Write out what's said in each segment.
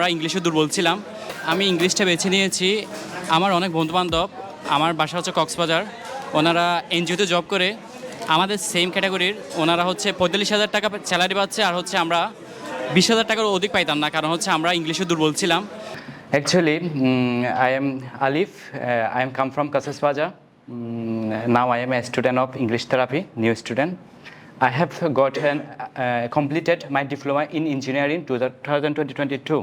আমরা ইংলিশে দুর্বল ছিলাম। আমি ইংলিশটা বেছে নিয়েছি। আমার অনেক বন্ধুবান্ধব, আমার বাসা হচ্ছে কক্সবাজার, ওনারা এনজিওতে জব করে, আমাদের সেম ক্যাটাগরির। ওনারা হচ্ছে 45,000 টাকা স্যালারি পাচ্ছে, আর হচ্ছে আমরা 20,000 টাকার অধিক পাইতাম না, কারণ হচ্ছে আমরা ইংলিশে দুর্বল ছিলাম। Actually, I am Alif. I am come from Kasasbaja. Now I am a student of English therapy, new student. I have got completed my diploma in engineering 2022.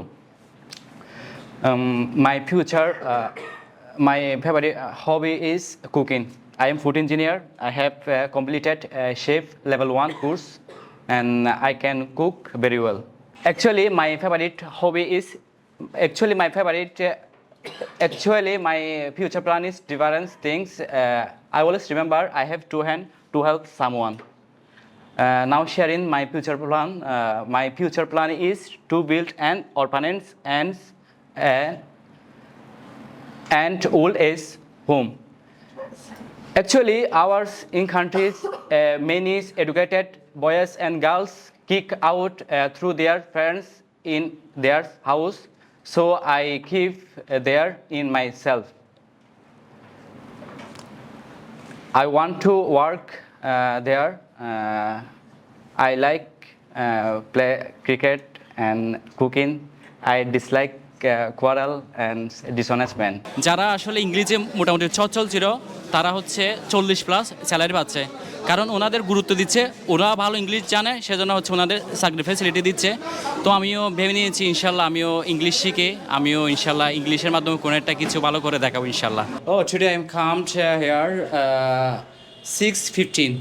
My future, my favorite hobby is cooking. I am food engineer. I have completed chef level 1 course, and I can cook very well. Actually, my favorite hobby is actually my future plan is different things. I always remember I have two hands to help someone. Now sharing my future plan. My future plan is to build an orphanage and old age home. Actually, ours in countries, many educated boys and girls kick out through their parents in their house. So I keep there in myself. I want to work there. I like play cricket and cooking. I dislike quarrel and dishonest men. যারা আসলে ইংরেজি মোটামুটি সচ্ছল ছিল, তারা হচ্ছে 40+ salary পাচ্ছে, কারণ ওনাদের গুরুত্ব দিচ্ছে, ওরা ভালো ইংলিশ জানে, সেজন্য হচ্ছে ওনাদের চাকরি ফ্যাসিলিটি দিচ্ছে। তো আমিও ভেবে নিয়েছি ইনশাল্লাহ আমিও ইংলিশ শিখে আমিও ইনশাল্লাহ ইংলিশের মাধ্যমে কোনো একটা কিছু ভালো করে দেখাবো ইনশাল্লাহ। Today I am come here 6:15.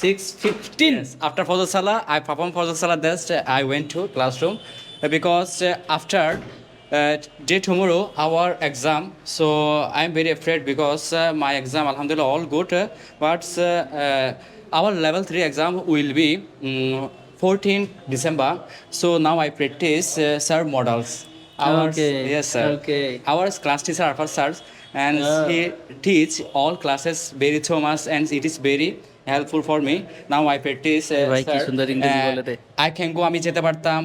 6:15. Yes. After Fajr Salah, I performed Fajr Salah. Then I went to classroom because after day tomorrow our exam. So I'm very afraid because my exam, alhamdulillah, all good. But our level 3 exam will be 14 December. So now I practice sir models. Okay. Yes, sir. Okay. Our class teacher, Arfat sir, and he teach all classes very so much, and it is very helpful for me. Now I practice. ভাই কি Sir, সুন্দর ইংরেজি বলে রে। I can go, আমি যেতে পারতাম,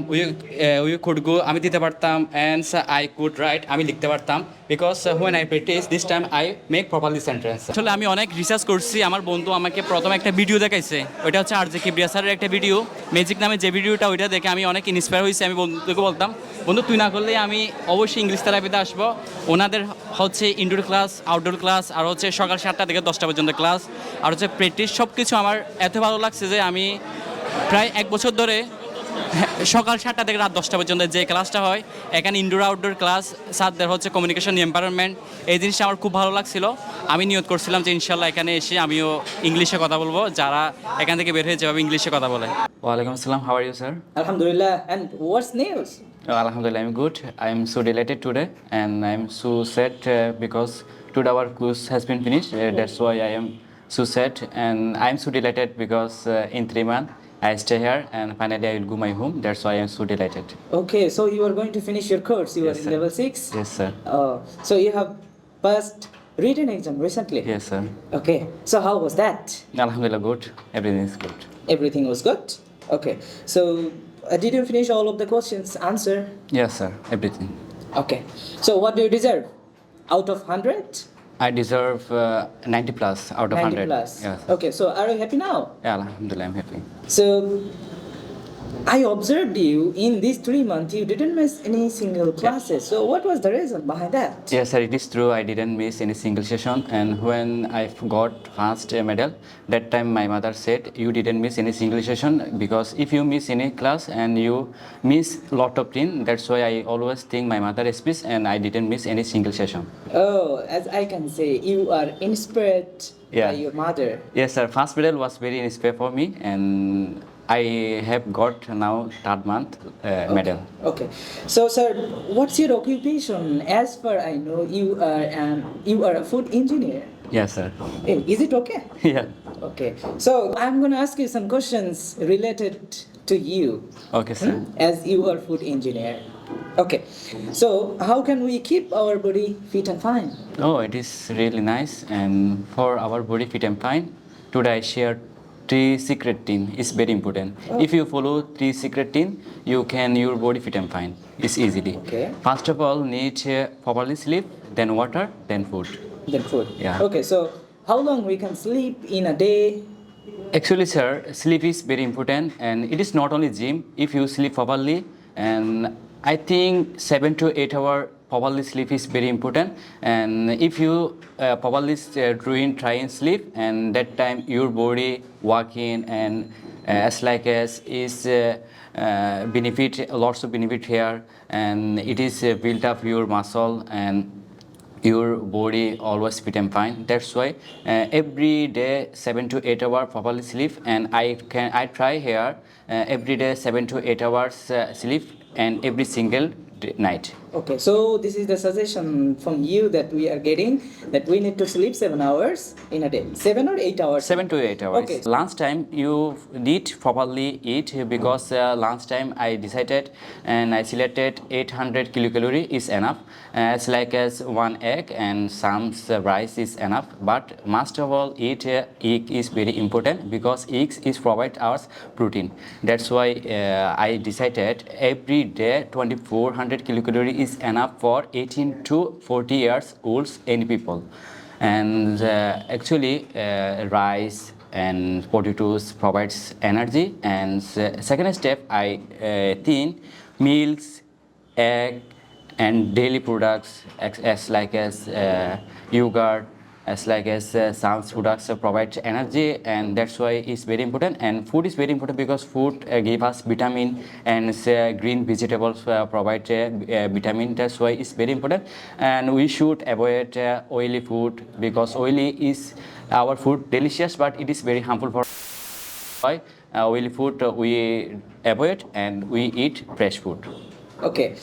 we could go, আমি দিতে পারতাম, and I could write, আমি লিখতে পারতাম, because when I practice this time I make properly sentence. আসলে আমি অনেক রিসার্চ করছি। আমার বন্ধু আমাকে প্রথম একটা ভিডিও দেখাইছে, ওইটা হচ্ছে আর জে কিবরিয়া স্যারের একটা ভিডিও, ম্যাজিক নামে যে ভিডিওটা, ওইটা দেখে আমি অনেক ইন্সপায়ার হয়েছি। আমি বন্ধুকে বলতাম, বন্ধু তুই না করলে আমি অবশ্যই ইংলিশ থেরাপিতে আসবো। ওনাদের হচ্ছে ইনডোর ক্লাস, আউটডোর ক্লাস, আর হচ্ছে সকাল 7টা থেকে 10টা পর্যন্ত ক্লাস, আর হচ্ছে প্র্যাকটিস, সব কিছু আমার এত ভালো লাগছে যে আমি প্রায় 1 বছর ধরে সকাল 7টা থেকে রাত 10টা পর্যন্ত যে ক্লাসটা হয়, এখানে ইনডোর আউটডোর ক্লাস, স্যারদের হচ্ছে কমিউনিকেশন এনভায়রনমেন্ট, এই জিনিসটা আমার খুব ভালো লাগছিল। আমি নিয়ত করছিলাম যে ইনশাল্লাহ এখানে এসে আমিও ইংলিশে কথা বলবো, যারা এখান থেকে বের হয়ে যেভাবে ইংলিশে কথা বলে। ওয়ালাইকুম আসসালাম, how are you sir? Alhamdulillah. And what's news? Alhamdulillah, I'm good. I'm so delighted today, and I'm so sad because today our course has been finished. That's why I am so sad, and I'm so delighted because in 3 months I stay here, and finally I will go my home. That's why I'm so delighted. Okay, so you are going to finish your course. You Yes, are in sir. level 6? Yes, sir. So you have passed written exam recently? Yes, sir. Okay, so how was that? Alhamdulillah, good. Everything is good. Everything was good? Okay, so did you finish all of the questions answer? Yes, sir. Everything. Okay, so what do you deserve? Out of 100? I deserve 90 plus out of 90 100. plus. Yes. Okay, so are you happy now? Yeah, Alhamdulillah, I'm happy. So I observed you in these 3 months, you didn't miss any single classes. So what was the reason behind that? Yes, sir, it is true. I didn't miss any single session, and when I got first medal, that time my mother said you didn't miss any single session, because if you miss any class and you miss lot of things, that's why I always think my mother speech, and I didn't miss any single session. Oh, as I can say, you are inspired Yeah. by your mother. Yes, sir. First medal was very inspiring for me, and I have got now 3rd month medal. Okay. So, sir, what's your occupation? As far I know, you are a food engineer. Yes, sir. Is it okay? Yeah. Okay. So I'm going to ask you some questions related to you. Okay, sir. As you are food engineer. Okay. So how can we keep our body fit and fine? Oh, it is really nice, and for our body fit and fine, today I shared Three secret thing is very important. If you follow three secret thing, you can your body fit and fine. It's easily. Okay. First of all, need properly sleep, then water, then food. Then food. Yeah. Okay, so how long we can sleep in a day? Actually, sir, sleep is very important, and it is not only gym. If you sleep properly, and I think 7 to 8 hour properly sleep is very important. And if you properly try and sleep, and that time your body working and as like as is benefit lots of benefit here, and it is built up your muscle and your body always fit and fine. That's why every day 7 to 8 hour properly sleep, and I try here every day 7 to 8 hours sleep and every single night. Okay, so this is the suggestion from you that we are getting, that we need to sleep 7 hours in a day. 7 or 8 hours? 7 to 8 hours. Okay. Lunch time you need properly eat, because lunch time I decided and I selected 800 kilocalorie is enough. As like as one egg and some rice is enough. But most of all, eat egg is very important, because eggs is provide us protein. That's why I decided every day 2400 kilocalorie is enough for 18 to 40 years olds any people. And actually rice and potatoes provides energy. And second step, I think meals, egg and daily products as like as yogurt, as like as some products provide energy, and that's why it's very important. And food is very important, because food give us vitamin, and green vegetables provide vitamin. That's why it's very important. And we should avoid oily food, because oily is our food delicious, but it is very harmful for why oily food we avoid, and we eat fresh food. Okay.